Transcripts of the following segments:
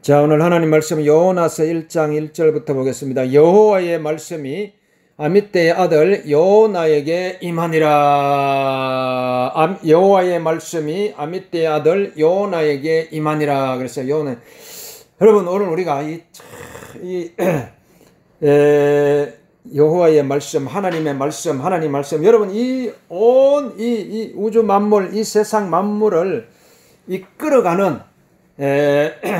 자, 오늘 하나님 말씀 요나서 1장 1절부터 보겠습니다. 여호와의 말씀이 아미떼의 아들 요나에게 임하니라. 여호와의 말씀이 아미떼의 아들 요나에게 임하니라. 그래서 요나. 여러분, 오늘 우리가 여호와의 말씀, 하나님의 말씀, 하나님 말씀. 여러분, 이 우주 만물, 이 세상 만물을 이끌어가는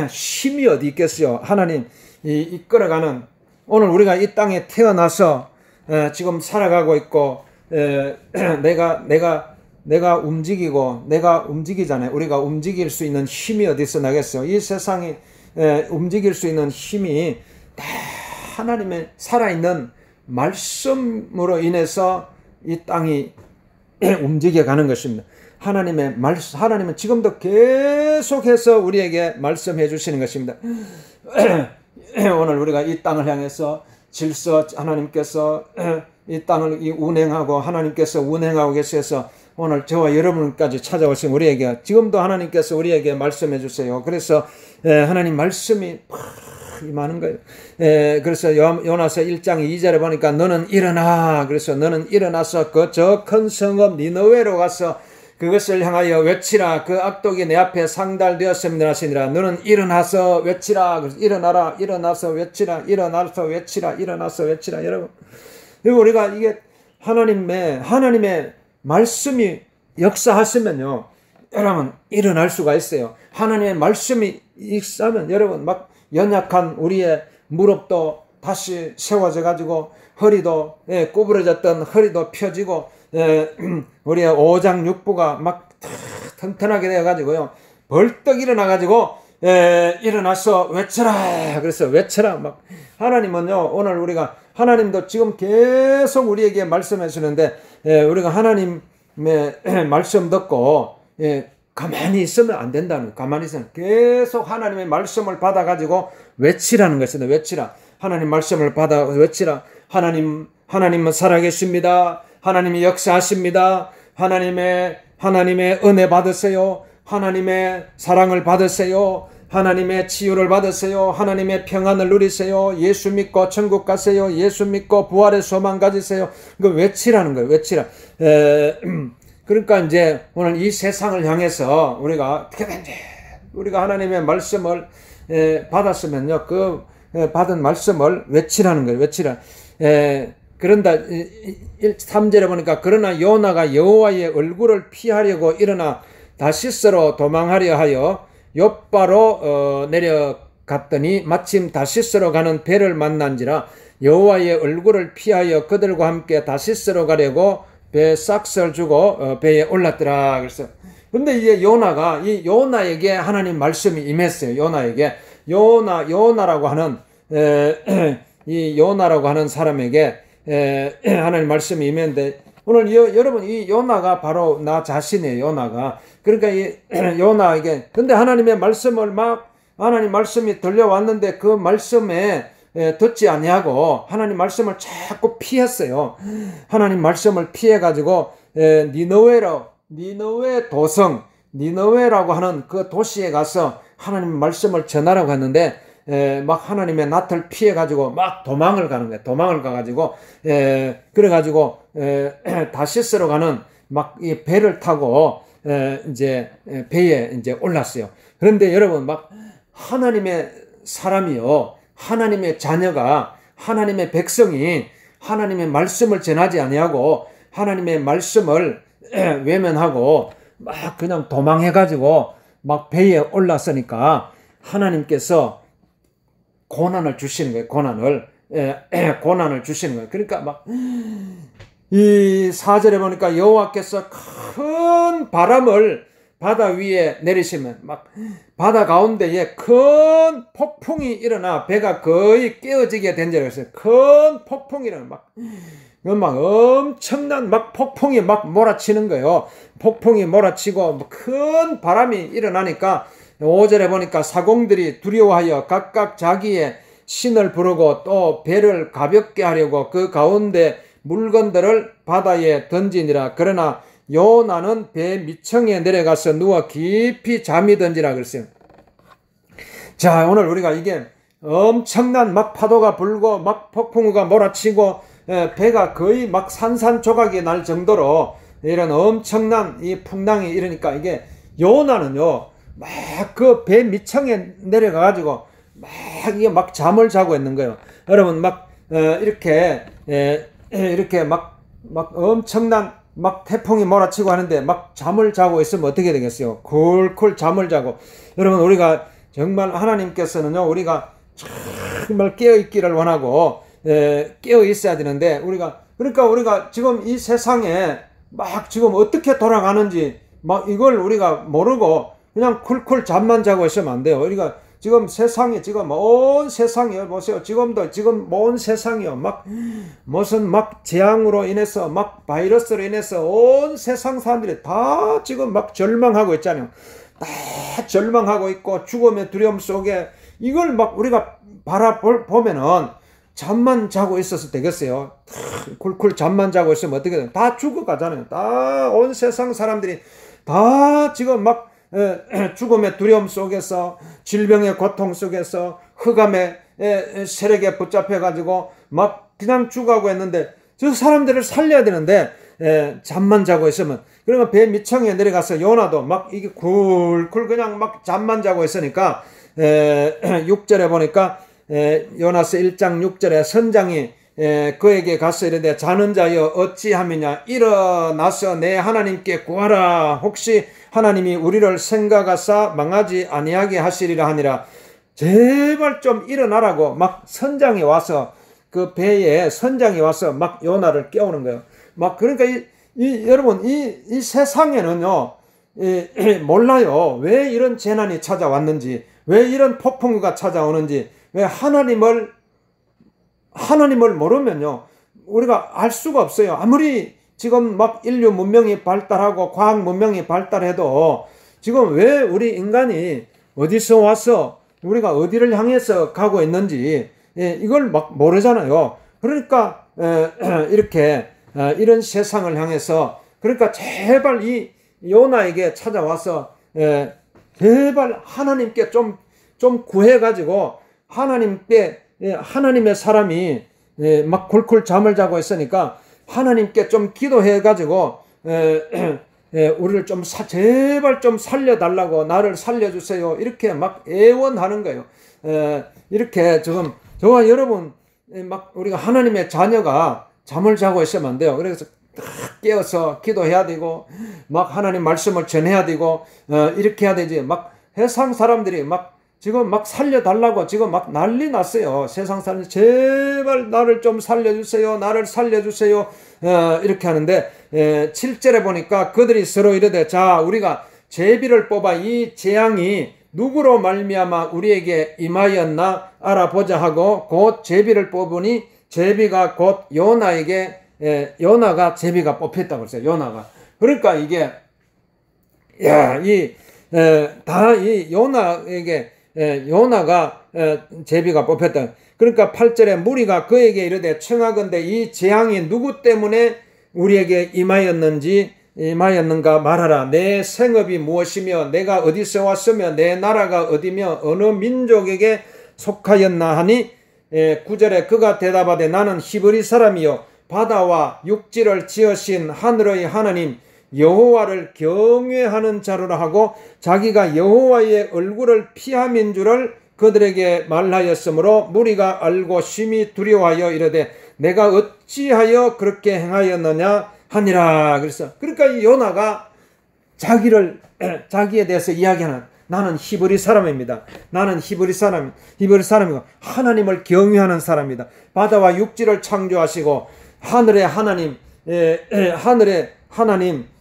힘이 어디 있겠어요? 하나님 이끌어가는, 오늘 우리가 이 땅에 태어나서 지금 살아가고 있고, 내가 움직이고 내가 움직이잖아요. 우리가 움직일 수 있는 힘이 어디서 나겠어요? 이 세상에 움직일 수 있는 힘이 다 하나님의 살아있는 말씀으로 인해서 이 땅이 움직여가는 것입니다. 하나님의 말씀, 하나님은 지금도 계속해서 우리에게 말씀해 주시는 것입니다. 오늘 우리가 이 땅을 향해서 질서, 하나님께서 이 땅을 운행하고 하나님께서 운행하고 계셔서 오늘 저와 여러분까지 찾아오신 우리에게 지금도 하나님께서 우리에게 말씀해 주세요. 그래서 하나님 말씀이 많은 거예요. 그래서 요나서 1장 2절에 보니까 너는 일어나. 그래서 너는 일어나서 그 저 큰 성읍 니느웨로 가서 그것을 향하여 외치라. 그 악독이 내 앞에 상달되었음이라 하시니라. 너는 일어나서 외치라. 그래서 일어나라. 일어나서 외치라. 일어나서 외치라. 일어나서 외치라. 여러분, 우리가 이게 하나님의 말씀이 역사하시면요, 여러분 일어날 수가 있어요. 하나님의 말씀이 있으면 여러분 막 연약한 우리의 무릎도 다시 세워져 가지고 허리도 구부러졌던 허리도 펴지고 우리의 오장육부가 막 튼튼하게 되어 가지고요, 벌떡 일어나 가지고 일어나서 외쳐라. 그래서 외쳐라. 막 하나님은요, 오늘 우리가 하나님도 지금 계속 우리에게 말씀해 주는데 우리가 하나님의 말씀 듣고 가만히 있으면 안 된다는, 가만히 있으면 계속 하나님의 말씀을 받아 가지고 외치라는 것입니다. 외치라. 하나님 말씀을 받아 외치라. 하나님은 살아계십니다. 하나님이 역사하십니다. 하나님의 은혜 받으세요. 하나님의 사랑을 받으세요. 하나님의 치유를 받으세요. 하나님의 평안을 누리세요. 예수 믿고 천국 가세요. 예수 믿고 부활의 소망 가지세요. 이거 외치라는 거예요. 외치라. 그러니까 이제 오늘 이 세상을 향해서 우리가 어떻게든지 우리가 하나님의 말씀을 받았으면요, 그 받은 말씀을 외치라는 거예요. 외치라. 그런다 3절에 보니까 그러나 요나가 여호와의 얼굴을 피하려고 일어나 다시스로 도망하려 하여 욥바로 내려갔더니 마침 다시스로 가는 배를 만난지라 여호와의 얼굴을 피하여 그들과 함께 다시스로 가려고 배 싹스를 주고 배에 올랐더라. 그래서 근데 이제 요나에게 하나님 말씀이 임했어요. 요나에게 요나라고 하는 이 요나라고 하는 사람에게 하나님 말씀이 임했는데, 오늘 여러분 이 요나가 바로 나 자신이에요. 요나가. 그러니까 이 요나에게, 근데 하나님 말씀이 들려왔는데 그 말씀에 듣지 아니하고 하나님 말씀을 자꾸 피했어요. 하나님 말씀을 피해 가지고 니느웨 도성, 니느웨라고 하는 그 도시에 가서 하나님 말씀을 전하라고 했는데 막 하나님의 낯을 피해 가지고 막 도망을 가는 거예요. 도망을 가 가지고 그래 가지고 다시스로 가는 막 이 배를 타고 이제 배에 이제 올랐어요. 그런데 여러분, 막 하나님의 사람이요, 하나님의 자녀가, 하나님의 백성이 하나님의 말씀을 전하지 아니하고 하나님의 말씀을 외면하고 막 그냥 도망해 가지고 막 배에 올랐으니까 하나님께서 고난을 주시는 거예요. 고난을 주시는 거예요. 그러니까 막 이 4절에 보니까 여호와께서 큰 바람을 바다 위에 내리시면 막 바다 가운데에 큰 폭풍이 일어나 배가 거의 깨어지게 된 적이 있어요. 큰 폭풍이 일어나 막 엄청난 막 폭풍이 막 몰아치는 거예요. 폭풍이 몰아치고 큰 바람이 일어나니까 5절에 보니까 사공들이 두려워하여 각각 자기의 신을 부르고 또 배를 가볍게 하려고 그 가운데 물건들을 바다에 던지니라. 그러나 요나는 배 밑층에 내려가서 누워 깊이 잠이 든지라 그랬어요. 자, 오늘 우리가 이게 엄청난 막 파도가 불고 막 폭풍우가 몰아치고 배가 거의 막 산산조각이 날 정도로 이런 엄청난 이 풍랑이 이러니까 이게 요나는요 막 그 배 밑층에 내려가 가지고 막 이게 막 잠을 자고 있는 거예요. 여러분 막 이렇게 이렇게 막 엄청난 막 태풍이 몰아치고 하는데 막 잠을 자고 있으면 어떻게 되겠어요? 쿨쿨 잠을 자고. 여러분 우리가 정말 하나님께서는요 우리가 정말 깨어 있기를 원하고 깨어 있어야 되는데 그러니까 우리가 지금 이 세상에 막 지금 어떻게 돌아가는지 막 이걸 우리가 모르고 그냥 쿨쿨 잠만 자고 있으면 안 돼요. 우리가 지금 세상에 지금 온 세상이요 보세요. 지금 온 세상이요 막 무슨 막 재앙으로 인해서 막 바이러스로 인해서 온 세상 사람들이 다 지금 막 절망하고 있잖아요. 다 절망하고 있고 죽음의 두려움 속에 이걸 막 우리가 바라보면은 잠만 자고 있어서 되겠어요. 쿨쿨 잠만 자고 있으면 어떻게 돼요? 다 죽어가잖아요. 다 온 세상 사람들이 다 지금 막 죽음의 두려움 속에서 질병의 고통 속에서 흑암의 세력에 붙잡혀 가지고 막 그냥 죽어가고 있는데 저 사람들을 살려야 되는데 잠만 자고 있으면 그러면 배 밑층에 내려가서 요나도 막 이게 쿨쿨 그냥 막 잠만 자고 있으니까 6절에 보니까 요나서 1장 6절에 선장이 그에게 가서 이르되 자는 자여 어찌함이냐 일어나서 내 하나님께 구하라 혹시 하나님이 우리를 생각하사 망하지 아니하게 하시리라 하니라. 제발 좀 일어나라고 막 선장이 와서 그 배에 선장이 와서 막 요나를 깨우는 거예요. 막 그러니까 여러분 이 세상에는요 몰라요. 왜 이런 재난이 찾아왔는지, 왜 이런 폭풍우가 찾아오는지, 왜 하나님을 모르면요 우리가 알 수가 없어요. 아무리 지금 막 인류 문명이 발달하고 과학 문명이 발달해도 지금 왜 우리 인간이 어디서 와서 우리가 어디를 향해서 가고 있는지 이걸 막 모르잖아요. 그러니까 이렇게 이런 세상을 향해서 그러니까 제발 이 요나에게 찾아와서 제발 하나님께 좀 구해가지고 하나님의 사람이 막 굴굴 잠을 자고 있으니까 하나님께 좀 기도해가지고 우리를 좀 제발 좀 살려달라고 나를 살려주세요 이렇게 막 애원하는 거예요. 이렇게 지금 저와 여러분 막 우리가 하나님의 자녀가 잠을 자고 있으면 안 돼요. 그래서 깨어서 기도해야 되고 막 하나님 말씀을 전해야 되고 이렇게 해야 되지. 막 세상 사람들이 막 지금 막 살려달라고 지금 막 난리 났어요. 세상 사람들 제발 나를 좀 살려주세요. 나를 살려주세요. 이렇게 하는데 7절에 보니까 그들이 서로 이르되 자 우리가 제비를 뽑아 이 재앙이 누구로 말미암아 우리에게 임하였나 알아보자 하고 곧 제비를 뽑으니 제비가 곧 요나가 제비가 뽑혔다고 그랬어요. 요나가. 그러니까 이게 다 이 요나에게 요나가 제비가 뽑혔다. 그러니까 8절에 무리가 그에게 이르되 청하건대 이 재앙이 누구 때문에 우리에게 임하였는가 말하라. 내 생업이 무엇이며 내가 어디서 왔으며 내 나라가 어디며 어느 민족에게 속하였나 하니 9절에 그가 대답하되 나는 히브리 사람이요 바다와 육지를 지으신 하늘의 하나님 여호와를 경외하는 자로라 하고 자기가 여호와의 얼굴을 피함인 줄을 그들에게 말하였으므로 무리가 알고 심히 두려워하여 이르되 내가 어찌하여 그렇게 행하였느냐 하니라. 그러니까 이 요나가 자기에 대해서 이야기하는 나는 히브리 사람입니다. 나는 히브리 사람이고 하나님을 경외하는 사람이다. 바다와 육지를 창조하시고 하늘의 하나님,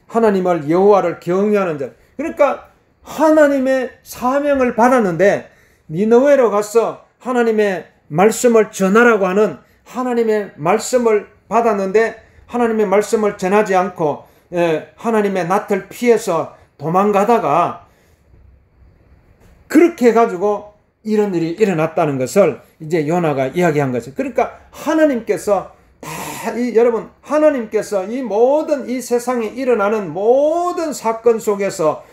하나님을 여호와를 경외하는 자. 그러니까 하나님의 사명을 받았는데 니느웨로 가서 하나님의 말씀을 전하라고 하는 하나님의 말씀을 받았는데 하나님의 말씀을 전하지 않고 하나님의 낯을 피해서 도망가다가 그렇게 해가지고 이런 일이 일어났다는 것을 이제 요나가 이야기한 거죠. 그러니까 하나님께서 여러분 하나님께서 이 모든 이 세상에 일어나는 모든 사건 속에서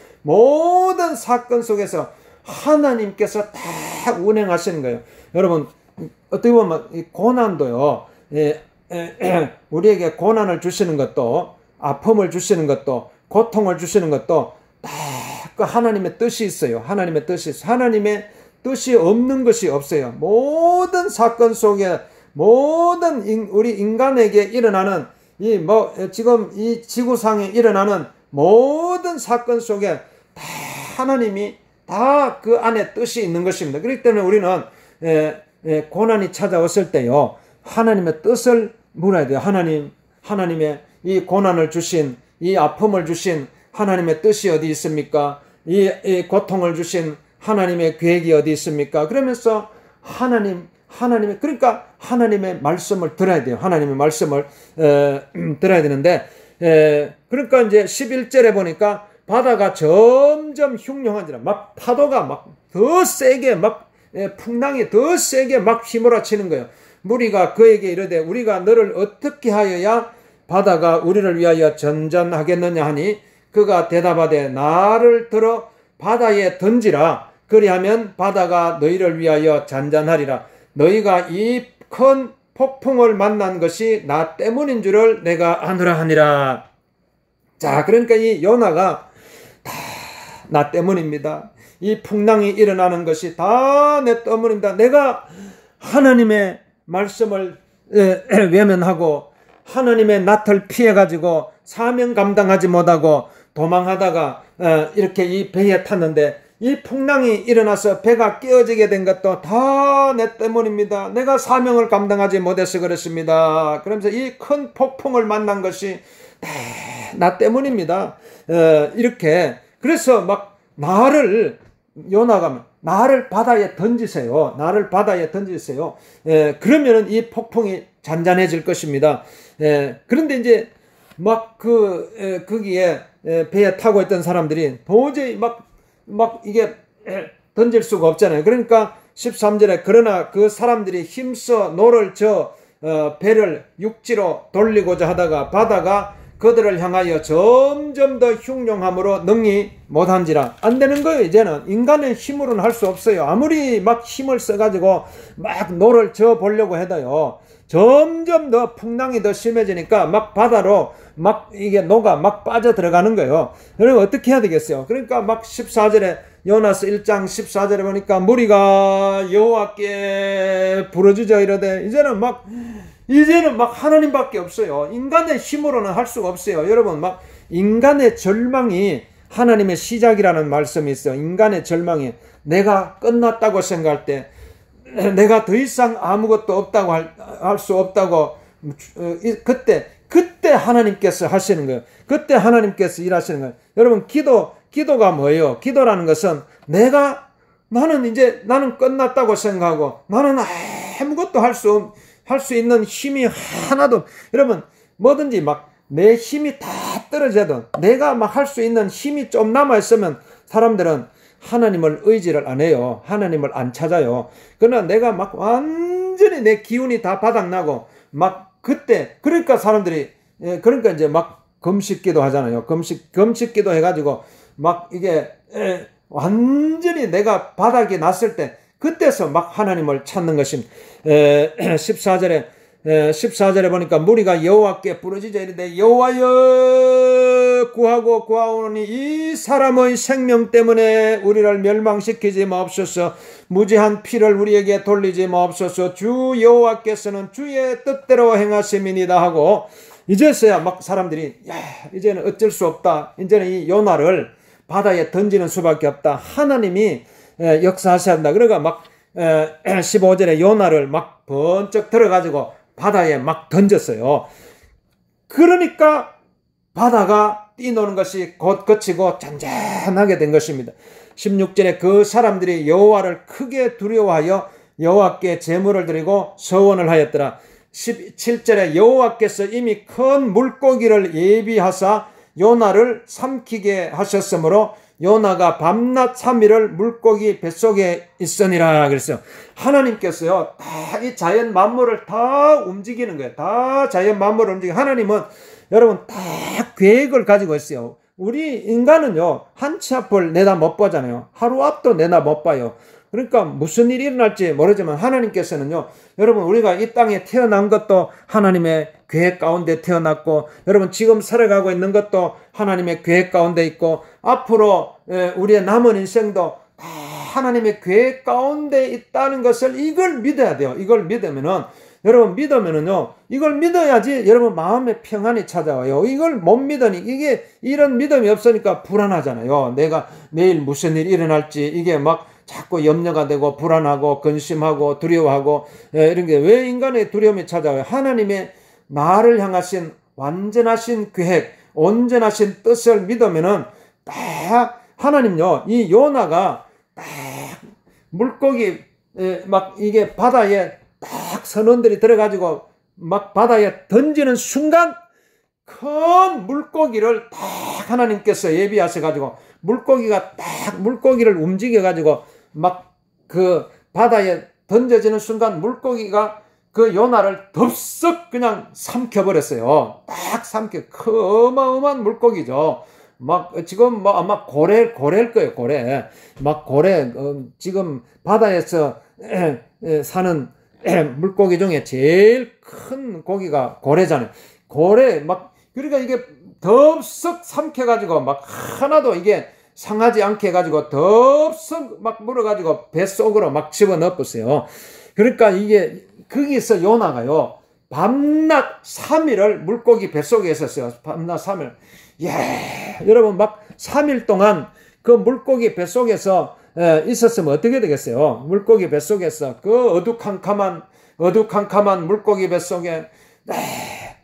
하나님께서 다 운행하시는 거예요. 여러분, 어떻게 보면 이 고난도요, 우리에게 고난을 주시는 것도, 아픔을 주시는 것도, 고통을 주시는 것도 다 그 하나님의 뜻이 있어요. 하나님의 뜻이 있어요. 하나님의 뜻이 없는 것이 없어요. 모든 사건 속에, 모든 우리 인간에게 일어나는 지금 이 지구상에 일어나는 모든 사건 속에 다 하나님이 다 그 안에 뜻이 있는 것입니다. 그렇기 때문에 우리는 고난이 찾아왔을 때요, 하나님의 뜻을 물어야 돼요. 하나님의 이 고난을 주신, 이 아픔을 주신 하나님의 뜻이 어디 있습니까? 이 고통을 주신 하나님의 계획이 어디 있습니까? 그러면서 그러니까 하나님의 말씀을 들어야 돼요. 하나님의 말씀을 들어야 되는데, 그러니까 이제 11절에 보니까 바다가 점점 흉흉한지라, 막 파도가 막 더 세게, 풍랑이 더 세게 막 휘몰아치는 거예요. 무리가 그에게 이르되 우리가 너를 어떻게 하여야 바다가 우리를 위하여 전전하겠느냐 하니, 그가 대답하되 나를 들어 바다에 던지라. 그리하면 바다가 너희를 위하여 잔잔하리라. 너희가 이 큰 폭풍을 만난 것이 나 때문인 줄을 내가 아노라 하니라. 자, 그러니까 이 요나가 다 나 때문입니다. 이 풍랑이 일어나는 것이 다 내 때문입니다. 내가 하나님의 말씀을 외면하고 하나님의 낯을 피해가지고 사명 감당하지 못하고 도망하다가 이렇게 이 배에 탔는데, 이 풍랑이 일어나서 배가 깨어지게 된 것도 다 내 때문입니다. 내가 사명을 감당하지 못해서 그렇습니다. 그러면서 이 큰 폭풍을 만난 것이 다 나 때문입니다. 이렇게, 그래서 막 요나가 나를 바다에 던지세요. 나를 바다에 던지세요. 그러면은 이 폭풍이 잔잔해질 것입니다. 그런데 이제 막 거기에 배에 타고 있던 사람들이 도저히 막 이게 던질 수가 없잖아요. 그러니까 13절에 그러나 그 사람들이 힘써 노를 저 배를 육지로 돌리고자 하다가 바다가 그들을 향하여 점점 더 흉흉함으로 능히 못한지라. 안 되는 거예요. 이제는 인간의 힘으로는 할 수 없어요. 아무리 막 힘을 써가지고 막 노를 저 보려고 해도요, 점점 더 풍랑이 더 심해지니까 막 바다로 막 이게 녹아 막 빠져 들어가는 거예요. 그러면 어떻게 해야 되겠어요? 그러니까 막 14절에, 요나서 1장 14절에 보니까 무리가 여호와께 부르짖어 이르되, 이제는 막 하나님밖에 없어요. 인간의 힘으로는 할 수가 없어요. 여러분, 막 인간의 절망이 하나님의 시작이라는 말씀이 있어요. 인간의 절망이, 내가 끝났다고 생각할 때, 내가 더 이상 아무것도 없다고 할 수 없다고, 그때 하나님께서 하시는 거예요. 그때 하나님께서 일하시는 거예요. 여러분, 기도가 뭐예요? 기도라는 것은 나는 끝났다고 생각하고, 나는 아무것도 할 수 있는 힘이 하나도, 여러분, 뭐든지 막 내 힘이 다 떨어져도 내가 막 할 수 있는 힘이 좀 남아있으면 사람들은 하나님을 의지를 안 해요. 하나님을 안 찾아요. 그러나 내가 막 완전히 내 기운이 다 바닥나고 막 그때, 그러니까 사람들이, 그러니까 이제 막 금식기도 하잖아요. 금식기도 해가지고 막 이게 완전히 내가 바닥이 났을 때, 그때서 막 하나님을 찾는 것입니다. 14절에 보니까 무리가 여호와께 부르짖어 이르되 여호와여 구하고 구하오니 이 사람의 생명 때문에 우리를 멸망시키지 마옵소서. 무지한 피를 우리에게 돌리지 마옵소서. 주 여호와께서는 주의 뜻대로 행하심이니이다 하고, 이제서야 막 사람들이 이제는 어쩔 수 없다. 이제는 이 요나를 바다에 던지는 수밖에 없다. 하나님이 역사하셔야 한다. 그러니까 막 15절에 요나를 막 번쩍 들어가지고 바다에 막 던졌어요. 그러니까 바다가 뛰노는 것이 곧 그치고 잔잔하게 된 것입니다. 16절에 그 사람들이 여호와를 크게 두려워하여 여호와께 제물을 드리고 서원을 하였더라. 17절에 여호와께서 이미 큰 물고기를 예비하사 요나를 삼키게 하셨으므로 요나가 밤낮 3일을 물고기 뱃속에 있으니라 그랬어요. 하나님께서요, 다 이 자연 만물을 다 움직이는 거예요. 다 자연 만물을 움직이고, 하나님은 여러분 다 계획을 가지고 있어요. 우리 인간은요, 한 치 앞을 내다 못 보잖아요. 하루 앞도 내다 못 봐요. 그러니까 무슨 일이 일어날지 모르지만 하나님께서는요, 여러분 우리가 이 땅에 태어난 것도 하나님의 계획 가운데 태어났고, 여러분 지금 살아가고 있는 것도 하나님의 계획 가운데 있고, 앞으로 우리의 남은 인생도 다 하나님의 계획 가운데 있다는 것을 이걸 믿어야 돼요. 이걸 믿으면은 여러분 믿으면은요, 이걸 믿어야지 여러분 마음의 평안이 찾아와요. 이걸 못 믿으니, 이게 이런 믿음이 없으니까 불안하잖아요. 내가 내일 무슨 일이 일어날지 이게 막 자꾸 염려가 되고 불안하고 근심하고 두려워하고 이런 게 왜 인간의 두려움이 찾아와요? 하나님의 나를 향하신 완전하신 계획, 온전하신 뜻을 믿으면은 딱 하나님요, 이 요나가 딱 물고기 막 이게 바다에 딱 선원들이 들어가지고 막 바다에 던지는 순간 큰 물고기를 딱 하나님께서 예비하셔가지고 물고기가 딱 물고기를 움직여가지고 막 그 바다에 던져지는 순간 물고기가 그 요나를 덥석 그냥 삼켜버렸어요. 딱 어마어마한 물고기죠. 막 지금 뭐 아마 고래일 거예요. 고래. 막 고래 지금 바다에서 사는 물고기 중에 제일 큰 고기가 고래잖아요. 고래 막 그러니까 이게 덥석 삼켜가지고 막 하나도 이게 상하지 않게 해가지고 덥석 막 물어가지고 뱃속으로 막 집어넣었어요. 그러니까 이게 거기서 요나가요, 밤낮 3일을 물고기 뱃속에 있었어요. 밤낮 3일. 예, 여러분 막 3일 동안 그 물고기 뱃속에서 있었으면 어떻게 되겠어요? 물고기 뱃속에서 그 어두캄캄한 물고기 뱃속에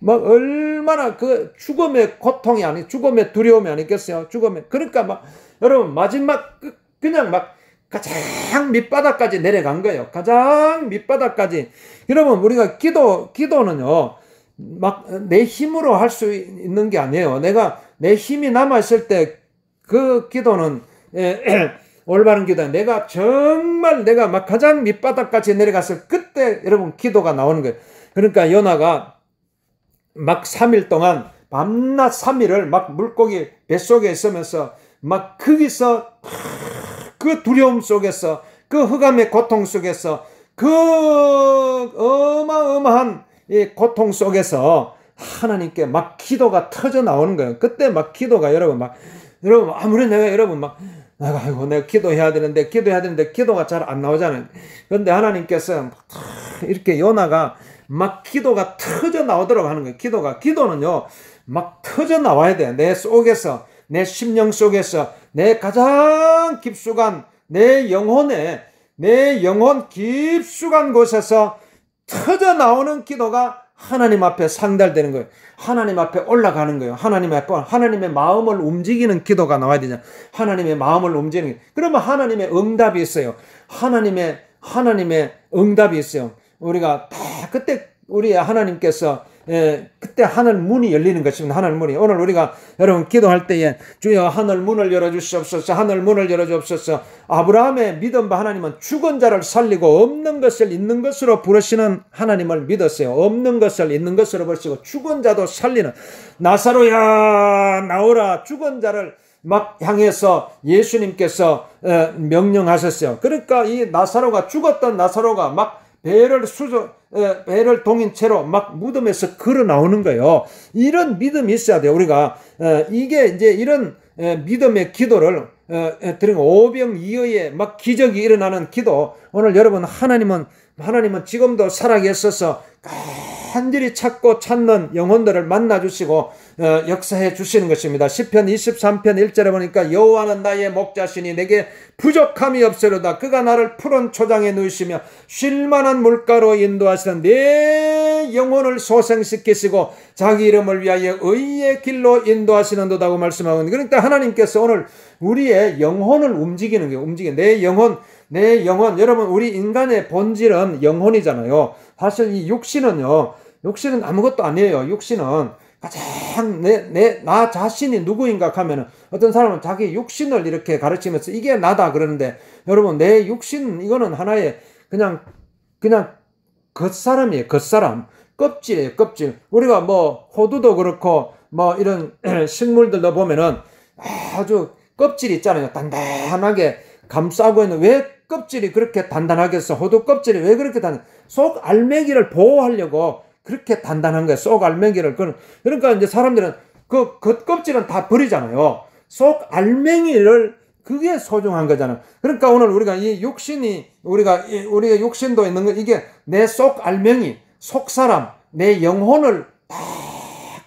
막 얼마나 그 죽음의 고통이 아니, 죽음의 두려움이 아니겠어요? 그러니까 막 여러분 마지막 그냥 막 가장 밑바닥까지 내려간 거예요. 가장 밑바닥까지. 여러분 우리가 기도는요, 막 내 힘으로 할 수 있는 게 아니에요. 내 힘이 남아있을 때 그 기도는 올바른 기도야. 내가 막 가장 밑바닥까지 내려갔을 그때 여러분 기도가 나오는 거예요. 그러니까 요나가 막 3일 동안 밤낮 3일을 막 물고기 뱃속에 있으면서 막 거기서 그 두려움 속에서 그 흑암의 고통 속에서 그 어마어마한 이 고통 속에서 하나님께 막 기도가 터져 나오는 거예요. 그때 막 기도가 여러분 아무리 내가 기도해야 되는데 기도가 잘 안 나오잖아요. 그런데 하나님께서 이렇게 요나가 막 기도가 터져 나오도록 하는 거예요. 기도는요 막 터져 나와야 돼. 내 속에서, 내 심령 속에서, 내 가장 깊숙한 내 영혼 깊숙한 곳에서 터져 나오는 기도가 하나님 앞에 상달되는 거예요. 하나님 앞에 올라가는 거예요. 하나님의 마음을 움직이는 기도가 나와야 되잖아요. 하나님의 마음을 움직이는. 그러면 하나님의 응답이 있어요. 하나님의 응답이 있어요. 우리가 다 그때 우리 하나님께서 그때 하늘 문이 열리는 것입니다. 하늘 문이. 오늘 우리가 여러분 기도할 때에 주여 하늘 문을 열어주시옵소서, 하늘 문을 열어주옵소서. 아브라함의 믿음 바 하나님은 죽은 자를 살리고 없는 것을 있는 것으로 부르시는 하나님을 믿었어요. 없는 것을 있는 것으로 부르시고 죽은 자도 살리는, 나사로야 나오라, 죽은 자를 막 향해서 예수님께서 명령하셨어요. 그러니까 이 나사로가, 죽었던 나사로가 막 배를 동인 채로 막 무덤에서 걸어 나오는 거예요. 이런 믿음이 있어야 돼요. 우리가 이게 이제 이런 믿음의 기도를 드린 오병이어의 막 기적이 일어나는 기도. 오늘 여러분 하나님은 지금도 살아계셔서 간절히 찾는 영혼들을 만나주시고 역사해 주시는 것입니다. 시편 23편 1절에 보니까 여호와는 나의 목자시니 내게 부족함이 없으로다. 그가 나를 푸른 초장에 누이시며 쉴만한 물가로 인도하시는 내 영혼을 소생시키시고 자기 이름을 위하여 의의 길로 인도하시는도다고 말씀하고, 그러니까 하나님께서 오늘 우리의 영혼을 움직이는 거예요. 내 영혼. 여러분 우리 인간의 본질은 영혼이잖아요. 사실 이 육신은 아무것도 아니에요. 육신은 가장 나 자신이 누구인가 하면은 어떤 사람은 자기 육신을 이렇게 가르치면서 이게 나다 그러는데, 여러분 내 육신 이거는 하나의 그냥 겉사람이에요. 겉사람. 껍질이에요. 껍질. 우리가 뭐 호두도 그렇고 뭐 이런 식물들도 보면은 아주 껍질이 있잖아요. 단단하게 감싸고 있는, 왜 껍질이 그렇게 단단하겠어? 호두 껍질이 왜 그렇게 속 알맹이를 보호하려고 그렇게 단단한 거예요. 속 알맹이를. 그러니까 이제 사람들은 그 겉껍질은 다 버리잖아요. 속 알맹이를, 그게 소중한 거잖아요. 그러니까 오늘 우리가 이 육신이, 우리가 육신도 있는 거, 이게 내 속 알맹이, 속 사람, 내 영혼을 다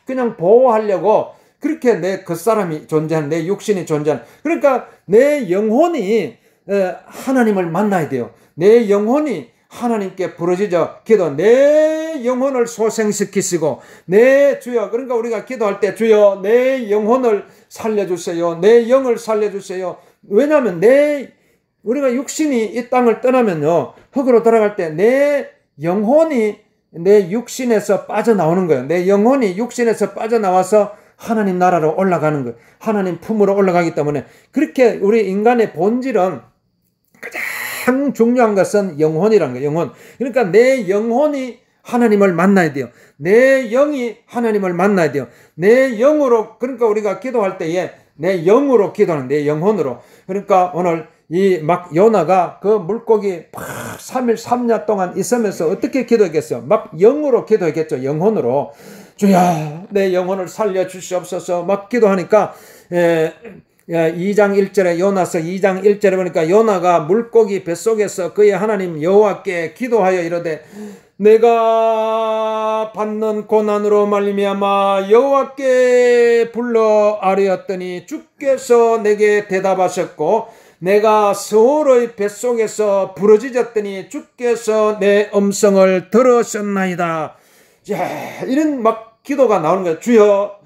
그냥 보호하려고 그렇게 내 겉사람이 존재하는, 내 육신이 존재하는. 그러니까 내 영혼이 하나님을 만나야 돼요. 내 영혼이 하나님께 부르짖어 기도, 내 영혼을 소생시키시고, 내 주여, 그러니까 우리가 기도할 때 주여 내 영혼을 살려주세요, 내 영을 살려주세요. 왜냐하면 우리가 육신이 이 땅을 떠나면요, 흙으로 돌아갈 때 내 영혼이 내 육신에서 빠져나오는 거예요. 내 영혼이 육신에서 빠져나와서 하나님 나라로 올라가는 거예요. 하나님 품으로 올라가기 때문에, 그렇게 우리 인간의 본질은 가장 중요한 것은 영혼이라는 거예요. 영혼. 그러니까 내 영혼이 하나님을 만나야 돼요. 내 영이 하나님을 만나야 돼요. 내 영으로, 그러니까 우리가 기도할 때에 내 영으로 기도하는, 내 영혼으로. 그러니까 오늘 이 막 요나가 그 물고기 3일 3년 동안 있으면서 어떻게 기도했겠어요? 막 영으로 기도했겠죠. 영혼으로. 주야 내 영혼을 살려주시옵소서 막 기도하니까 2장 1절에, 요나서 2장 1절에 보니까 요나가 물고기 뱃속에서 그의 하나님 여호와께 기도하여 이르되, 내가 받는 고난으로 말미암아 여호와께 불러 아뢰었더니 주께서 내게 대답하셨고, 내가 스올의 뱃속에서 부르짖었더니 주께서 내 음성을 들으셨나이다. 이런 막 기도가 나오는 거예요. 주여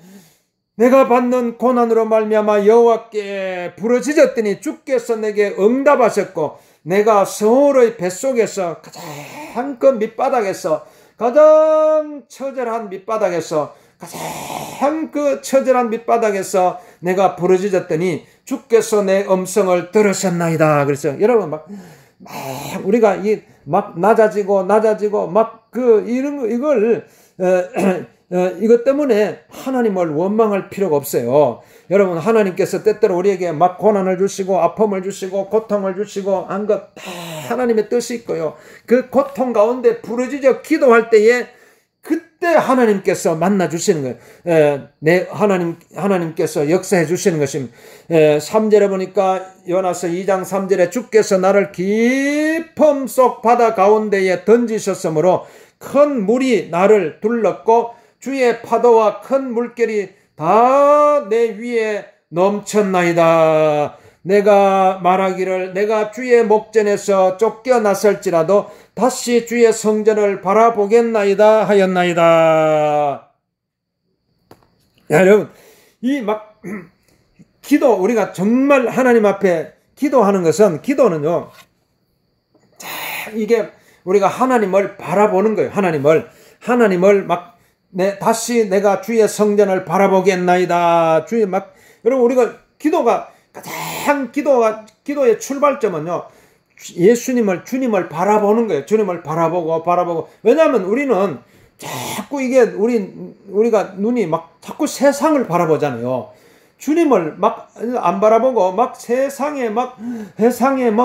내가 받는 고난으로 말미암아 여호와께 부르짖었더니 주께서 내게 응답하셨고, 내가 스올의 뱃속에서 가장 그 밑바닥에서, 가장 처절한 밑바닥에서, 가장 그 처절한 밑바닥에서 내가 부르짖었더니 주께서 내 음성을 들으셨나이다. 그래서 여러분 막 우리가 막 낮아지고 막 이걸 이것 때문에 하나님을 원망할 필요가 없어요. 여러분, 하나님께서 때때로 우리에게 막 고난을 주시고 아픔을 주시고 고통을 주시고 한 것 다 하나님의 뜻이 있고요. 그 고통 가운데 부르짖어 기도할 때에 그때 하나님께서 만나 주시는 거예요. 하나님께서 역사해 주시는 것입니다. 3절에 보니까 요나서 2장 3절에 주께서 나를 깊음 속 바다 가운데에 던지셨으므로 큰 물이 나를 둘렀고 주의 파도와 큰 물결이 다 내 위에 넘쳤나이다. 내가 말하기를 내가 주의 목전에서 쫓겨났을지라도 다시 주의 성전을 바라보겠나이다 하였나이다. 여러분, 이 막 기도, 우리가 정말 하나님 앞에 기도하는 것은, 기도는요, 이게 우리가 하나님을 바라보는 거예요. 하나님을 막 다시 내가 주의 성전을 바라보겠나이다. 여러분, 우리가 가장 기도의 출발점은요, 주님을 바라보는 거예요. 주님을 바라보고. 왜냐하면 우리는 자꾸 우리가 눈이 막 자꾸 세상을 바라보잖아요. 주님을 막 안 바라보고 막 세상에 뭐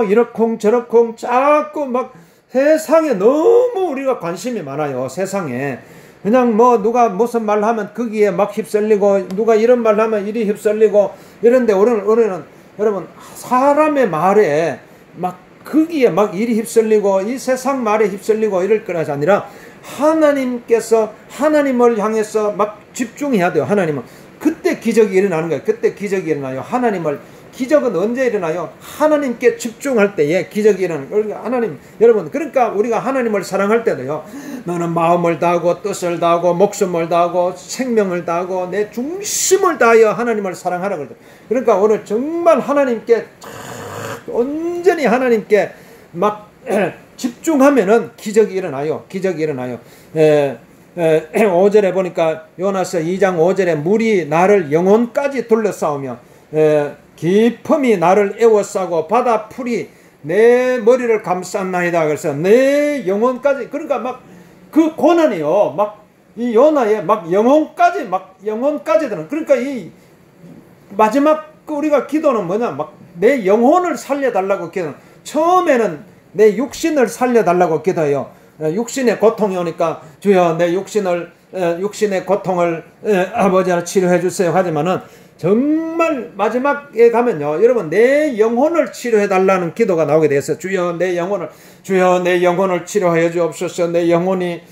이러쿵 저러쿵 자꾸 막 세상에 너무 우리가 관심이 많아요. 세상에. 그냥 뭐 누가 무슨 말 하면 거기에 막 휩쓸리고, 누가 이런 말 하면 이리 휩쓸리고 이런데, 우리는 여러분 사람의 말에 막 거기에 막 이리 휩쓸리고 이 세상 말에 휩쓸리고 이럴 것이 아니라 하나님을 향해서 막 집중해야 돼요. 하나님은. 그때 기적이 일어나는 거예요. 그때 기적이 일어나요. 기적은 언제 일어나요? 하나님께 집중할 때에 기적이 일어나는 거예요. 그러니까 여러분, 그러니까 우리가 하나님을 사랑할 때도요, 너는 마음을 다하고 뜻을 다하고 목숨을 다하고 생명을 다하고 내 중심을 다하여 하나님을 사랑하라 그러죠. 그러니까 오늘 정말 하나님께 온전히 하나님께 막 집중하면은 기적이 일어나요. 5절에 보니까 요나서 2장 5절에 물이 나를 영혼까지 둘러싸우며 깊음이 나를 에워싸고 바다 풀이 내 머리를 감쌌나이다. 그래서 내 영혼까지, 그러니까 막 그 고난이요, 막 이 요나의 막 영혼까지 드는. 그러니까 이 마지막 우리가 기도는 뭐냐, 막 내 영혼을 살려달라고 기도. 처음에는 내 육신을 살려달라고 기도해요. 육신의 고통이 오니까 주여 내 육신의 고통을 아버지 치료해 주세요 하지만은 정말 마지막에 가면요, 여러분 내 영혼을 치료해 달라는 기도가 나오게 되었어요. 주여 내 영혼을 치료하여 주옵소서. 내 영혼을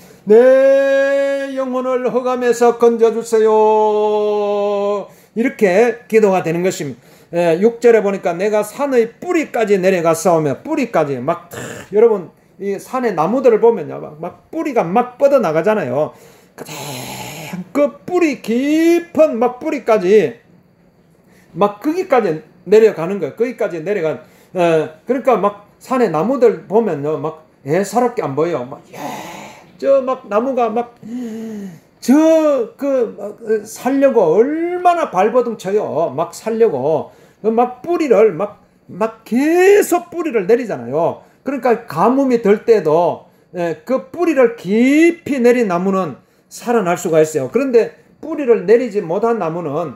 흑암에서 건져 주세요. 이렇게 기도가 되는 것입니다. 6절에 보니까 내가 산의 뿌리까지 내려갔사오며, 뿌리까지 막 여러분 이 산의 나무들을 보면요, 막 뿌리가 막 뻗어 나가잖아요. 그 뿌리 깊은 막 뿌리까지 막 거기까지 내려가는 거예요. 거기까지 내려간. 그러니까 막 산의 나무들 보면요, 막 애사롭게 안 보여. 막 저 막 나무가 막 살려고 얼마나 발버둥 쳐요. 막 살려고 막 뿌리를 막 계속 뿌리를 내리잖아요. 그러니까 가뭄이 들 때도 그 뿌리를 깊이 내린 나무는 살아날 수가 있어요. 그런데 뿌리를 내리지 못한 나무는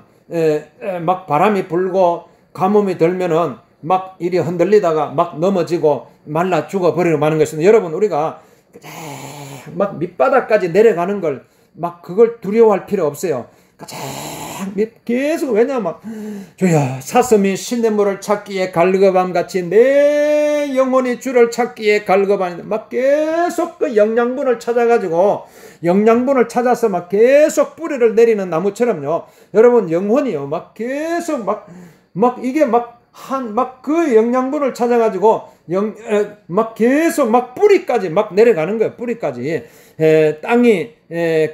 막 바람이 불고 가뭄이 들면은 막 이리 흔들리다가 막 넘어지고 말라 죽어버리고 마는 것입니다. 여러분, 우리가 막 밑바닥까지 내려가는 걸 막 그걸 두려워할 필요 없어요. 계속, 왜냐면 주여 사슴이 시냇물을 찾기에 갈급함 같이 내 영혼이 주를 찾기에 갈급하는데 막 계속 그 영양분을 찾아가지고 영양분을 찾아서 막 계속 뿌리를 내리는 나무처럼요, 여러분 영혼이요 막 계속 이게 그 영양분을 찾아가지고 막 계속 막 뿌리까지 막 내려가는 거예요. 뿌리까지. 땅이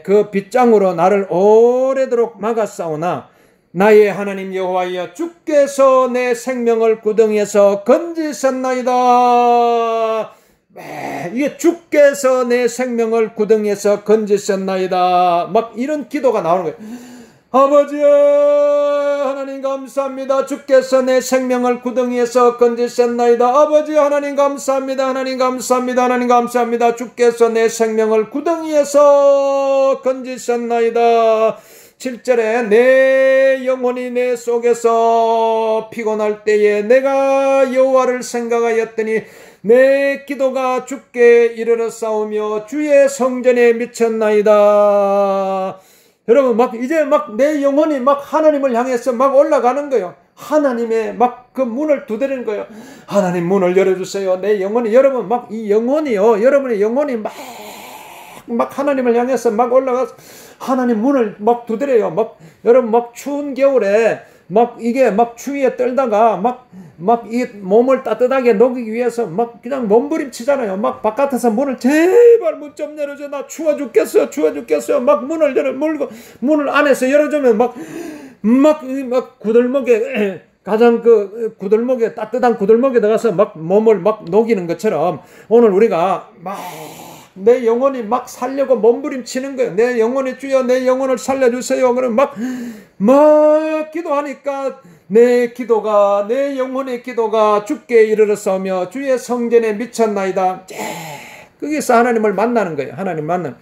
그 빗장으로 나를 오래도록 막았사오나 나의 하나님 여호와여, 주께서 내 생명을 구덩이에서 건지셨나이다. 이게 주께서 내 생명을 구덩이에서 건지셨나이다. 막 이런 기도가 나오는 거예요. 아버지여 하나님 감사합니다. 주께서 내 생명을 구덩이에서 건지셨나이다. 아버지 하나님 감사합니다. 하나님 감사합니다. 하나님 감사합니다. 주께서 내 생명을 구덩이에서 건지셨나이다. 7절에 내 영혼이 내 속에서 피곤할 때에 내가 여호와를 생각하였더니 내 기도가 주께 이르러 싸우며 주의 성전에 미쳤나이다. 여러분 이제 내 영혼이 하나님을 향해서 올라가는 거예요. 하나님의 그 문을 두드리는 거예요. 하나님 문을 열어주세요. 내 영혼이, 여러분 이 영혼이요, 여러분의 영혼이 하나님을 향해서 올라가서 하나님 문을 두드려요. 여러분 추운 겨울에 이게 추위에 떨다가 이 몸을 따뜻하게 녹이기 위해서 그냥 몸부림치잖아요. 바깥에서 문을, 제발 문 좀 열어줘, 나 추워 죽겠어요. 문을 열고 문을 안에서 열어주면 구들목에 가장 구들목에, 따뜻한 구들목에 들어가서 몸을 녹이는 것처럼 오늘 우리가 내 영혼이 살려고 몸부림치는 거예요. 내 영혼이 주여 내 영혼을 살려주세요. 그럼 기도하니까 내 영혼의 기도가 주께 이르렀사오며 주의 성전에 미쳤나이다. 거기서 하나님을 만나는 거예요. 하나님 만나는.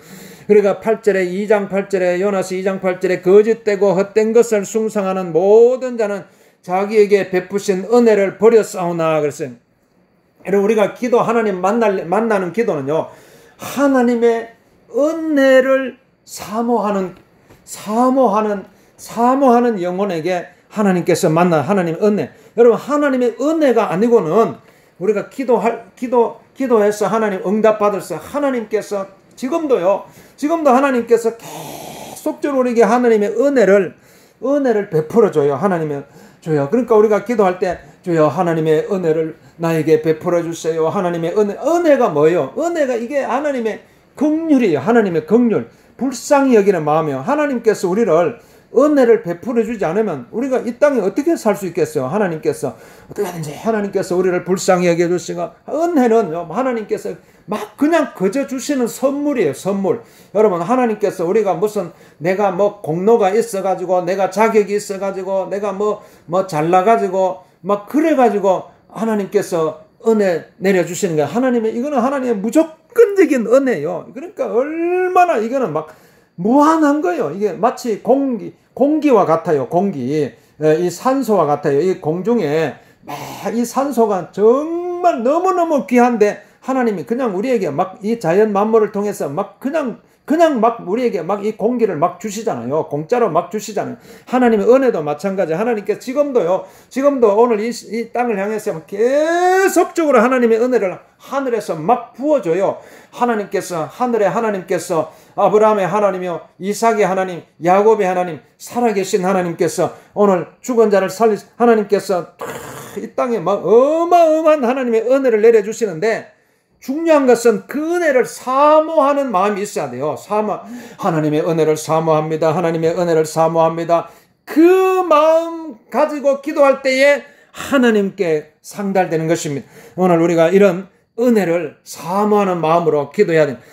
그러니까 2장 8절에 요나서 2장 8절에 거짓되고 헛된 것을 숭상하는 모든 자는 자기에게 베푸신 은혜를 버렸사오나 그랬어요. 여러분, 우리가 하나님 만나는 기도는요, 하나님의 은혜를 사모하는 영혼에게 하나님께서 하나님의 은혜. 여러분, 하나님의 은혜가 아니고는 우리가 기도해서 하나님 응답받을서 하나님께서 지금도 하나님께서 계속적으로 우리에게 하나님의 은혜를 베풀어줘요. 하나님의 주여. 그러니까 우리가 기도할 때 주여 하나님의 은혜를 나에게 베풀어 주세요. 하나님의 은혜가 뭐예요? 은혜가 이게 하나님의 긍휼이에요. 하나님의 긍휼, 불쌍히 여기는 마음이요. 하나님께서 우리를 은혜를 베풀어 주지 않으면 우리가 이 땅에 어떻게 살 수 있겠어요? 하나님께서 어떻게든지 하나님께서 우리를 불쌍히 여겨 주시고, 은혜는 하나님께서 그냥 거저 주시는 선물이에요. 선물. 여러분, 하나님께서 우리가 내가 공로가 있어가지고, 내가 자격이 있어가지고, 내가 잘나가지고 그래가지고 하나님께서 은혜 내려주시는 거예요. 이거는 하나님의 무조건적인 은혜예요. 그러니까 얼마나 이거는 무한한 거예요. 이게 마치 공기와 같아요. 공기. 이 산소와 같아요. 이 공중에 이 산소가 정말 너무너무 귀한데 하나님이 그냥 우리에게 막 이 자연 만물을 통해서 막 그냥 막 우리에게 막 이 공기를 막 주시잖아요. 공짜로 막 주시잖아요. 하나님의 은혜도 마찬가지. 하나님께서 지금도 오늘 이 땅을 향해서 계속적으로 하나님의 은혜를 하늘에서 막 부어줘요. 하나님께서 하늘에 하나님께서 아브라함의 하나님이요, 이삭의 하나님, 야곱의 하나님, 살아계신 하나님께서 오늘 죽은 자를 살리신 하나님께서 이 땅에 막 어마어마한 하나님의 은혜를 내려주시는데, 중요한 것은 그 은혜를 사모하는 마음이 있어야 돼요. 하나님의 은혜를 사모합니다. 하나님의 은혜를 사모합니다. 그 마음 가지고 기도할 때에 하나님께 상달되는 것입니다. 오늘 우리가 이런 은혜를 사모하는 마음으로 기도해야 됩니다.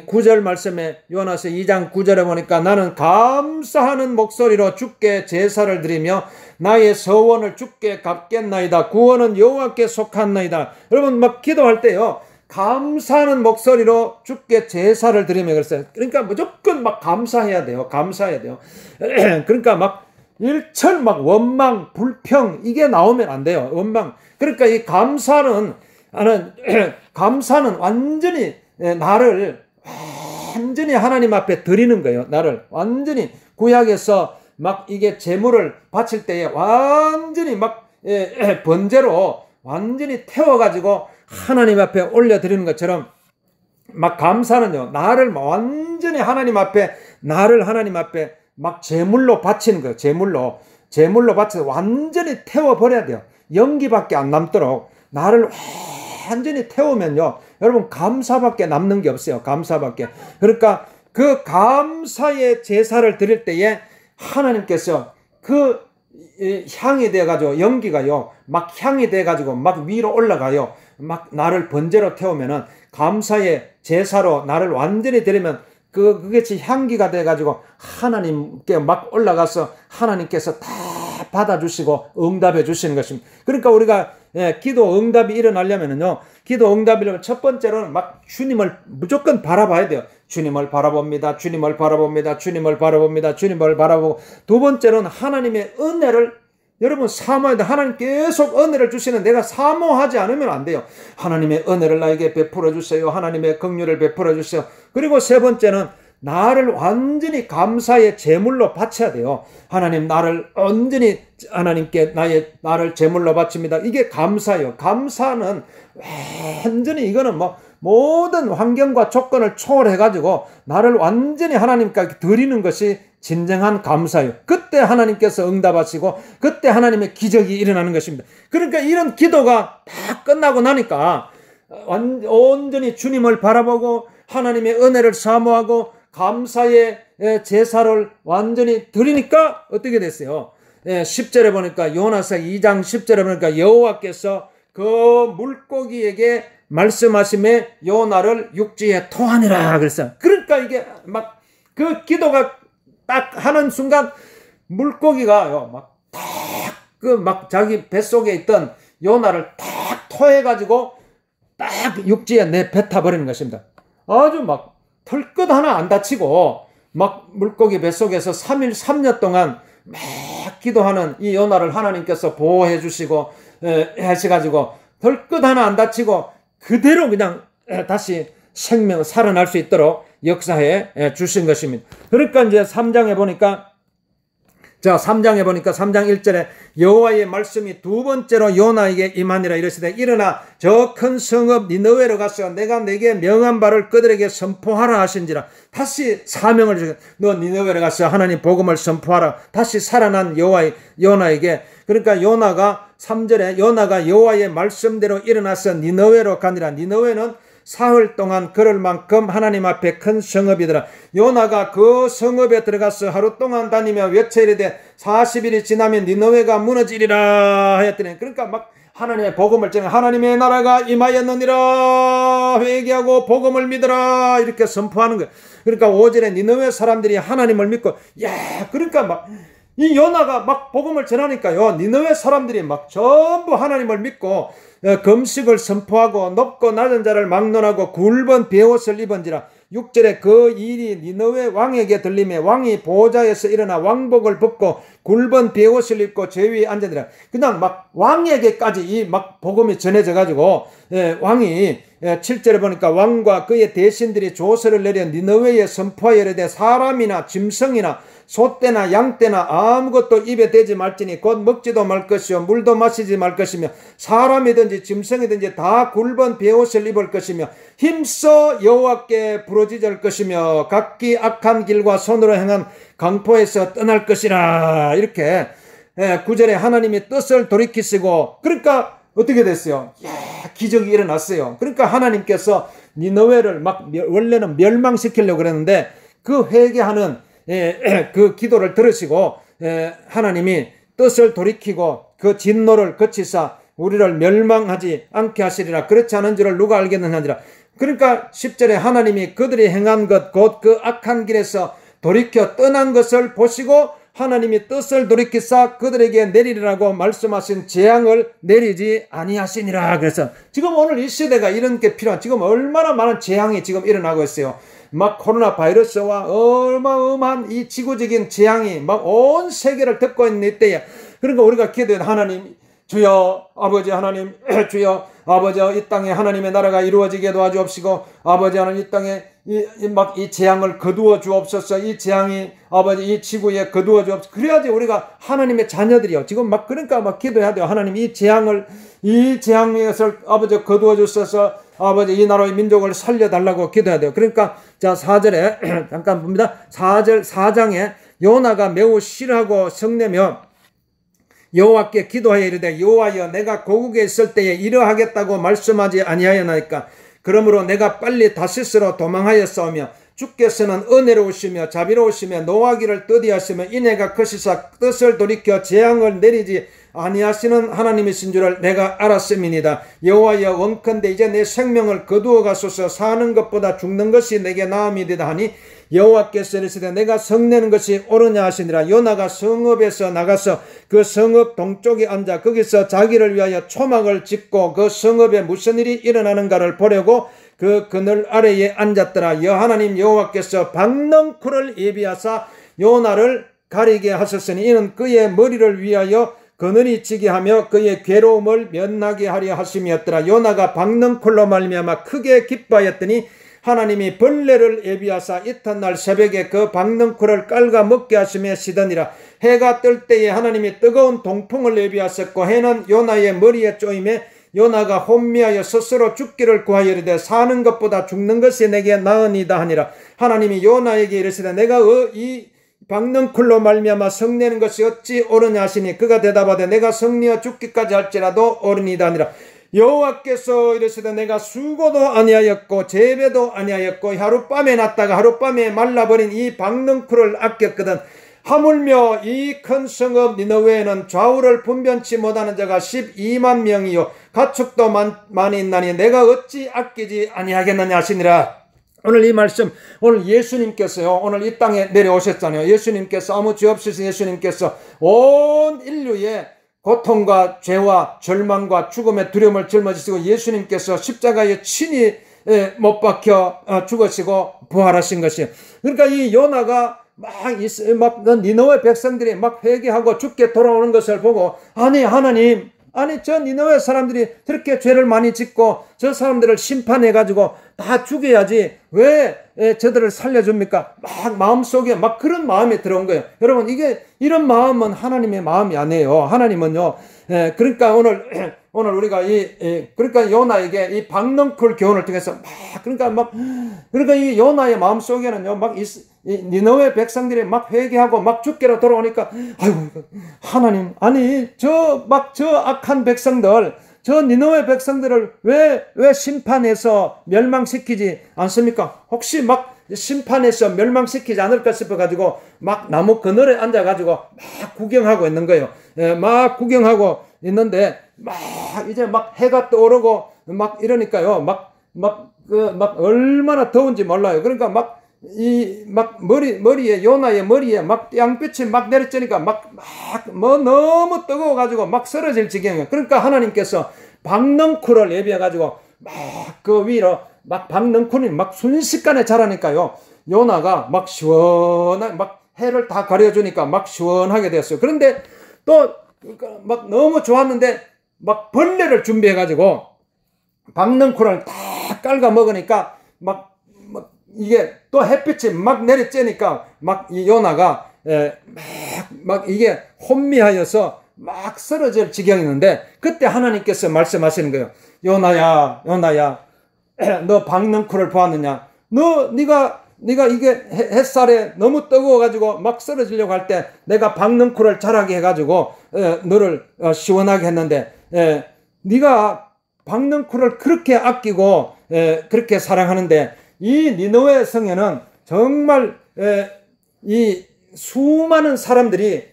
9절 말씀에 요나서 2장 9절에 보니까 나는 감사하는 목소리로 주께 제사를 드리며 나의 서원을 주께 갚겠나이다. 구원은 여호와께 속한나이다. 여러분 막 기도할 때요, 감사하는 목소리로 주께 제사를 드리며 그랬어요. 그러니까 무조건 막 감사해야 돼요. 감사해야 돼요. 그러니까 막 일철 막 원망, 불평 이게 나오면 안 돼요. 원망. 그러니까 이 감사는 완전히 나를 완전히 하나님 앞에 드리는 거예요. 나를 완전히 구약에서 막 이게 제물을 바칠 때에 완전히 막 번제로 완전히 태워가지고 하나님 앞에 올려드리는 것처럼 막 감사는요, 나를 완전히 하나님 앞에 막 제물로 바치는 거예요. 제물로 바쳐서 완전히 태워버려야 돼요. 연기밖에 안 남도록 나를 완전히 태우면요, 여러분 감사밖에 남는 게 없어요. 감사밖에. 그러니까 그 감사의 제사를 드릴 때에 하나님께서 그 향이 돼가지고 연기가요, 막 향이 돼가지고 막 위로 올라가요. 막 나를 번제로 태우면은 감사의 제사로 나를 완전히 드리면 그것이 향기가 돼가지고 하나님께 막 올라가서 하나님께서 다 받아주시고 응답해 주시는 것입니다. 그러니까 우리가 기도 응답이 일어나려면은요, 기도 응답이려면 첫 번째로는 막 주님을 무조건 바라봐야 돼요. 주님을 바라봅니다. 주님을 바라봅니다. 주님을 바라봅니다. 주님을 바라보고, 두 번째로는 하나님의 은혜를 여러분 사모해야 돼. 하나님 계속 은혜를 주시는, 내가 사모하지 않으면 안 돼요. 하나님의 은혜를 나에게 베풀어 주세요. 하나님의 긍휼을 베풀어 주세요. 그리고 세 번째는 나를 완전히 감사의 제물로 바쳐야 돼요. 하나님 나를 온전히 하나님께 나를 제물로 바칩니다. 이게 감사예요. 감사는 완전히 이거는 뭐 모든 환경과 조건을 초월해가지고 나를 완전히 하나님께 드리는 것이 진정한 감사예요. 그때 하나님께서 응답하시고 그때 하나님의 기적이 일어나는 것입니다. 그러니까 이런 기도가 다 끝나고 나니까 온전히 주님을 바라보고 하나님의 은혜를 사모하고 감사의 제사를 완전히 드리니까 어떻게 됐어요? 10절에 보니까 요나서 2장 10절에 보니까 여호와께서 그 물고기에게 말씀하심에 요나를 육지에 토하니라 그랬어요. 그러니까 이게 막 그 기도가 딱 하는 순간 물고기가요 막 자기 뱃속에 있던 요나를 딱 토해가지고 딱 육지에 내뱉어 버리는 것입니다. 아주 막 털끝 하나 안 다치고 막 물고기 뱃속에서 3일 3년 동안 막 기도하는 이 요나를 하나님께서 보호해 주시고 하셔가지고 털끝 하나 안 다치고 그대로 그냥 다시 살아날 수 있도록 역사해 주신 것입니다. 그러니까 이제 3장에 보니까 3장 1절에 여호와의 말씀이 두 번째로 요나에게 임하니라 이르시되 일어나 저 큰 성읍 니느웨로 가서 내가 내게 명한 바를 그들에게 선포하라 하신지라. 다시 사명을 주시고 너 니느웨로 가서 하나님 복음을 선포하라. 다시 살아난 요나에게. 그러니까 요나가 3절에 요나가 여호와의 말씀대로 일어나서 니느웨로 가니라. 니느웨는 사흘 동안 걸을 만큼 하나님 앞에 큰 성읍이더라. 요나가 그 성읍에 들어가서 하루 동안 다니며 외쳐이르되 40일이 지나면 니느웨가 무너지리라 하였더니, 그러니까 막 하나님의 복음을 전해 하나님의 나라가 임하였느니라 회개하고 복음을 믿으라 이렇게 선포하는 거예요. 그러니까 5절에 니느웨 사람들이 하나님을 믿고 그러니까 막 이 요나가 막 복음을 전하니까요, 니느웨 사람들이 막 전부 하나님을 믿고 금식을 선포하고 높고 낮은 자를 막론하고 굵은 베옷을 입은지라. 6절에 그 일이 니느웨 왕에게 들림에 왕이 보좌에서 일어나 왕복을 벗고 굵은 베옷을 입고 제 위에 앉으니라. 그냥 막 왕에게까지 이 막 복음이 전해져 가지고 왕이 7절에 보니까 왕과 그의 대신들이 조서를 내려 니느웨에 선포하여 이르되 사람이나 짐승이나 소떼나 양떼나 아무것도 입에 대지 말지니 곧 먹지도 말 것이요 물도 마시지 말 것이며 사람이든지 짐승이든지 다 굵은 베옷을 입을 것이며 힘써 여호와께 부르짖을 것이며 각기 악한 길과 손으로 행한 강포에서 떠날 것이라. 이렇게 9절에 하나님이 뜻을 돌이키시고 그러니까 어떻게 됐어요? 기적이 일어났어요. 그러니까 하나님께서 니느웨를 막 원래는 멸망시키려고 그랬는데 그 회개하는 그 기도를 들으시고 하나님이 뜻을 돌이키고 그 진노를 거치사 우리를 멸망하지 않게 하시리라. 그렇지 않은 줄을 누가 알겠느냐니라. 그러니까 10절에 하나님이 그들이 행한 것 곧 그 악한 길에서 돌이켜 떠난 것을 보시고 하나님이 뜻을 돌이키사 그들에게 내리라고 말씀하신 재앙을 내리지 아니하시니라. 그래서 지금 오늘 이 시대가 이런 게 필요한, 지금 얼마나 많은 재앙이 지금 일어나고 있어요. 막 코로나 바이러스와 어마어마한 이 지구적인 재앙이 막 온 세계를 덮고 있는 이때에, 그러니까 우리가 기도해, 하나님 주여 아버지 하나님 주여 아버지 이 땅에 하나님의 나라가 이루어지게 도와주옵시고 아버지 하나님 이 땅에 이 재앙을 거두어 주옵소서. 이 재앙이 아버지 이 지구에 거두어 주옵소서. 그래야지 우리가 하나님의 자녀들이요. 지금 막 그러니까 막 기도해야 돼요. 하나님 이 재앙에서 아버지 거두어 주셔서 아버지 이 나라의 민족을 살려달라고 기도해야 돼요. 그러니까 자 4절에 잠깐 봅니다. 4장에 요나가 매우 싫어하고 성내며 여호와께 기도하여 이르되 여호와여 내가 고국에 있을 때에 이러하겠다고 말씀하지 아니하였나이까. 그러므로 내가 빨리 다시스로 도망하였사오며 주께서는 은혜로우시며 자비로우시며 노하기를 더디하시며 인애가 크시사 뜻을 돌이켜 재앙을 내리지 아니하시는 하나님이신 줄을 내가 알았음이니이다. 여호와여 원컨대 이제 내 생명을 거두어 가소서. 사는 것보다 죽는 것이 내게 나음이되다 하니 여호와께서 이르시되 내가 성내는 것이 옳으냐 하시니라. 요나가 성읍에서 나가서 그 성읍 동쪽에 앉아 거기서 자기를 위하여 초막을 짓고 그 성읍에 무슨 일이 일어나는가를 보려고 그 그늘 아래에 앉았더라. 하나님 여호와께서 박넝쿨을 예비하사 요나를 가리게 하셨으니 이는 그의 머리를 위하여 그늘이 지게 하며 그의 괴로움을 면하게 하려 하심이었더라. 요나가 박넝쿨로 말미암아 크게 기뻐하였더니 하나님이 벌레를 예비하사 이튿날 새벽에 그 박넝쿨을 깔가 먹게 하시며 시더니라. 해가 뜰 때에 하나님이 뜨거운 동풍을 예비하셨고 해는 요나의 머리에 쪼임에 요나가 혼미하여 스스로 죽기를 구하여 이르되 사는 것보다 죽는 것이 내게 나으니다 하니라. 하나님이 요나에게 이르시되 내가 이 박넝쿨로 말미암아 성내는 것이 어찌 옳으냐 하시니 그가 대답하되 내가 성내어 죽기까지 할지라도 옳으니다 하니라. 여호와께서 이르시되 내가 수고도 아니하였고 재배도 아니하였고 하룻밤에 났다가 하룻밤에 말라버린 이 박넝쿨을 아꼈거든. 하물며 이 큰 성읍 니느웨에는 좌우를 분변치 못하는 자가 12만 명이요 가축도 많이 있나니 내가 어찌 아끼지 아니하겠느냐 하시니라. 오늘 이 말씀, 오늘 예수님께서요, 오늘 이 땅에 내려오셨잖아요. 예수님께서 아무 죄 없으신 예수님께서 온 인류의 고통과 죄와 절망과 죽음의 두려움을 짊어지시고 예수님께서 십자가에 친히 못 박혀 죽으시고 부활하신 것이에요. 그러니까 이 요나가 막 니느웨 백성들이 막 회개하고 죽게 돌아오는 것을 보고 아니 하나님, 아니 저 니느웨 사람들이 저렇게 죄를 많이 짓고 저 사람들을 심판해가지고 다 죽여야지 왜 저들을 살려줍니까? 막 마음속에 막 그런 마음이 들어온 거예요. 여러분 이게 이런 마음은 하나님의 마음이 아니에요. 하나님은요. 그러니까 오늘 우리가 그러니까 요나에게 이 박넝쿨 교훈을 통해서 그러니까 이 요나의 마음 속에는요 막 니느웨 백성들이 막 회개하고 막 죽게로 돌아오니까 아이고 하나님, 아니 저 악한 백성들, 저 니느웨 백성들을 왜 심판해서 멸망시키지 않습니까? 혹시 막 심판해서 멸망시키지 않을까 싶어가지고 막 나무 그늘에 앉아가지고 막 구경하고 있는 거예요. 막 구경하고 있는데 막 이제 막 해가 떠오르고 막 이러니까요. 막 얼마나 더운지 몰라요. 그러니까 머리에 요나의 머리에 막 양빛이 막 내리쬐니까 너무 뜨거워가지고 막 쓰러질 지경이에요. 그러니까 하나님께서 박넝쿨을 예비해가지고 막 그 위로 막 박넝쿨이 막 순식간에 자라니까요. 요나가 막 시원하게 막 해를 다 가려주니까 막 시원하게 됐어요. 그런데 또 막 너무 좋았는데 막 벌레를 준비해가지고 박넝쿨을 다 깔아 먹으니까 막 이게 또 햇빛이 막 내리쬐니까 막 이 요나가 막 이게 혼미하여서 막 쓰러질 지경이었는데 그때 하나님께서 말씀하시는 거예요. 요나야, 너 박넝쿨을 보았느냐? 네가 이게 햇살에 너무 뜨거워가지고 막 쓰러지려고 할 때 내가 박넝쿨을 자라게 해가지고 너를 시원하게 했는데 네가 박넝쿨을 그렇게 아끼고 그렇게 사랑하는데 이 니느웨 성에는 정말 이 수많은 사람들이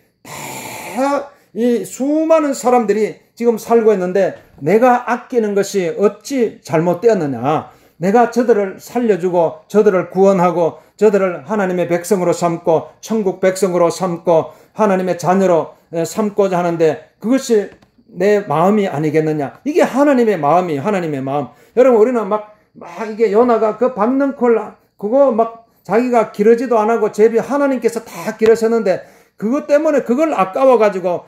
지금 살고 있는데 내가 아끼는 것이 어찌 잘못되었느냐. 내가 저들을 살려주고 저들을 구원하고 저들을 하나님의 백성으로 삼고 천국 백성으로 삼고 하나님의 자녀로 삼고자 하는데 그것이 내 마음이 아니겠느냐. 이게 하나님의 마음이 하나님의 마음. 여러분 우리는 막 이게 요나가 그 박넝쿨 그거 막 자기가 기르지도 안 하고 제비 하나님께서 다 기르셨는데 그것 때문에 그걸 아까워가지고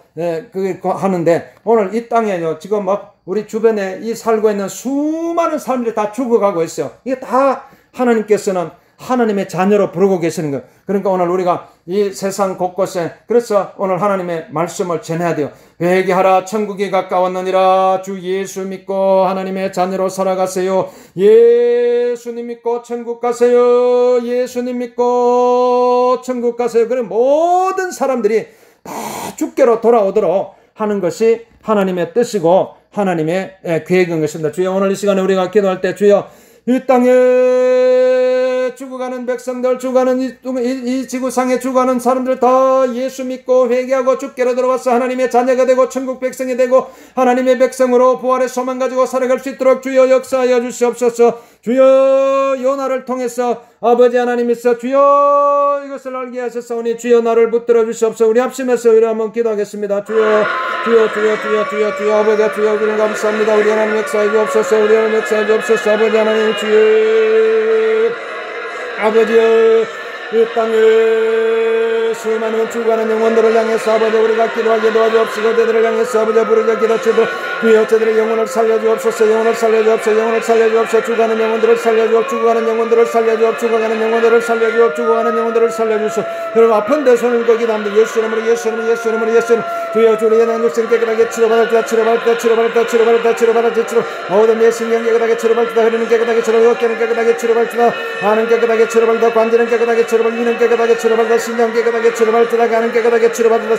그거 하는데 오늘 이 땅에요 지금 막 우리 주변에 이 살고 있는 수많은 사람들이 다 죽어가고 있어요. 이게 다 하나님께서는 하나님의 자녀로 부르고 계시는 거예요. 그러니까 오늘 우리가 이 세상 곳곳에 그래서 오늘 하나님의 말씀을 전해야 돼요. 회개하라 천국이 가까웠느니라. 주 예수 믿고 하나님의 자녀로 살아가세요. 예수님 믿고 천국 가세요. 예수님 믿고 천국 가세요. 그럼 모든 사람들이 다 주께로 돌아오도록 하는 것이 하나님의 뜻이고 하나님의 계획인 것입니다. 주여 오늘 이 시간에 우리가 기도할 때 주여 이 땅에 죽어가는 백성들 죽어가는 이 지구상에 죽어가는 사람들 다 예수 믿고 회개하고 주께로 들어와서 하나님의 자녀가 되고 천국 백성이 되고 하나님의 백성으로 부활의 소망 가지고 살아갈 수 있도록 주여 역사하여 주시옵소서. 주여 요나를 통해서 아버지 하나님께서 주여 이것을 알게 하셨사오니 주여 나를 붙들어 주시옵소서. 우리 합심해서 우리 한번 기도하겠습니다. 주여 아버지 주여 주님 감사합니다. 우리 하나님 역사해 주옵소서. 우리 하나님 역사해 주옵소서. 아버지 하나님 주여 아버지여 이 땅에 수많은 죽어가는 영혼들을 향해서 아버지 우리가 기도하게 도와주옵시고 저들을 향해서 아버지 부르짖어 기도치도 주여 저들의 영혼을 살려주옵소서. 영혼을 살려주옵소서. 죽어가는 영혼들을 살려주옵 죽어가는 영혼들을 살려주옵 죽어가는 영혼들을 살려주옵 죽어가는 영혼들을 살려주소서. 여러분 아픈 데 손을 걸기 담대 예수 이름으로 주여 주의 난 육신 깨끗하게 치료받을 모든 내 신경 깨끗하게 치료받을 흐르는 깨끗하게 치료받을 어깨는 깨끗하게 치료받을 하는 깨끗하게 치료받을 관절은 깨끗하게 치료받을 이는 깨끗하게 치료받을 신장 깨끗하게 치료받을 가는 깨끗하게 치료받을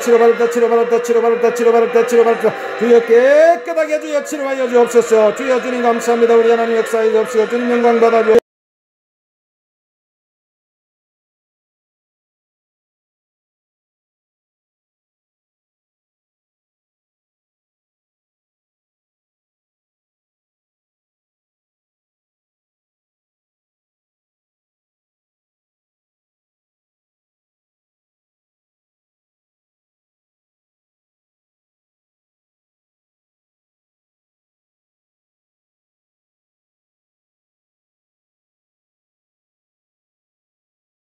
주여 깨끗하게 주여 치료하여 주옵소서. 주여 주님 감사합니다. 우리 하나님 역사해 주옵소서. 주님 영광 받아주옵소서.